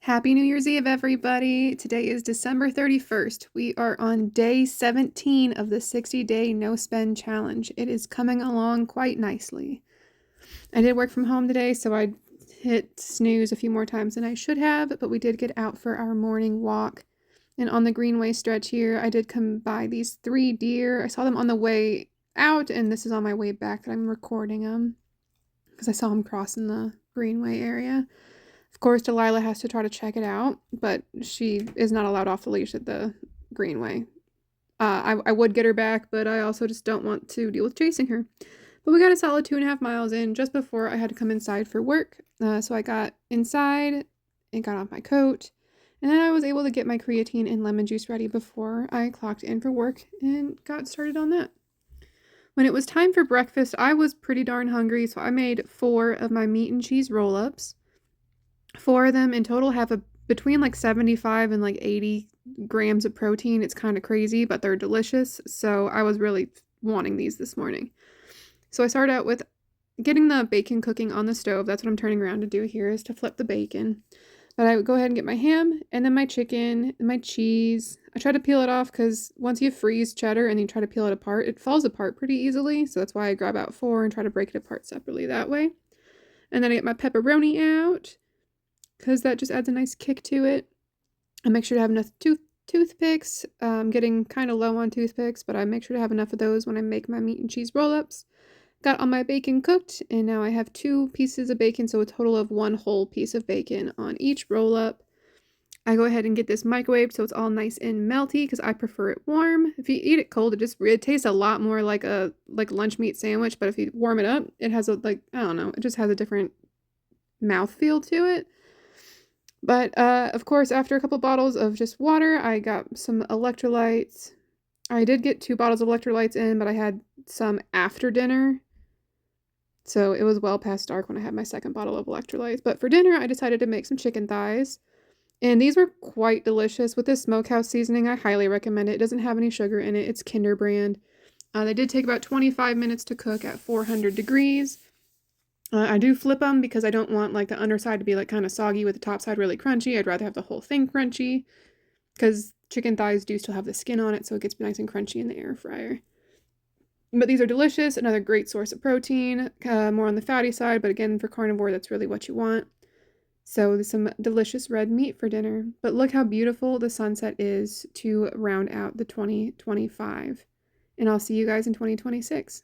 Happy New Year's Eve, everybody. Today is December 31st. We are on day 17 of the 60-day no spend challenge. It is coming along quite nicely. I did work from home today, so I hit snooze a few more times than I should have, but we did get out for our morning walk. And on the Greenway stretch here, I did come by these 3 deer. I saw them on the way out, and this is on my way back that I'm recording them because I saw them crossing the Greenway area. Of course, Delilah has to try to check it out, but she is not allowed off the leash at the Greenway. I would get her back, but I also just don't want to deal with chasing her. But we got a solid 2.5 miles in just before I had to come inside for work. So I got inside and got off my coat, and then I was able to get my creatine and lemon juice ready before I clocked in for work and got started on that. When it was time for breakfast, I was pretty darn hungry, so I made 4 of my meat and cheese roll-ups. 4 of them in total have between like 75 and like 80 grams of protein. It's kind of crazy, but they're delicious. So I was really wanting these this morning. So I started out with getting the bacon cooking on the stove. That's what I'm turning around to do here, is to flip the bacon. But I would go ahead and get my ham and then my chicken and my cheese. I try to peel it off because once you freeze cheddar and then you try to peel it apart, it falls apart pretty easily. So that's why I grab out 4 and try to break it apart separately that way. And then I get my pepperoni out, because that just adds a nice kick to it. I make sure to have enough toothpicks. I'm getting kind of low on toothpicks, but I make sure to have enough of those when I make my meat and cheese roll-ups. Got all my bacon cooked, and now I have 2 pieces of bacon, so a total of 1 whole piece of bacon on each roll-up. I go ahead and get this microwaved so it's all nice and melty because I prefer it warm. If you eat it cold, it tastes a lot more like a lunch meat sandwich, but if you warm it up, it has I don't know, it just has a different mouthfeel to it. But, of course, after a couple bottles of just water, I got some electrolytes. I did get 2 bottles of electrolytes in, but I had some after dinner. So it was well past dark when I had my second bottle of electrolytes. But for dinner, I decided to make some chicken thighs. And these were quite delicious. With this smokehouse seasoning, I highly recommend it. It doesn't have any sugar in it. It's Kinder brand. They did take about 25 minutes to cook at 400 degrees. I do flip them because I don't want like the underside to be like kind of soggy with the top side really crunchy. I'd rather have the whole thing crunchy because chicken thighs do still have the skin on it, so it gets nice and crunchy in the air fryer. But these are delicious. Another great source of protein, more on the fatty side, but again, for carnivore, that's really what you want. So there's some delicious red meat for dinner. But look how beautiful the sunset is to round out the 2025. And I'll see you guys in 2026.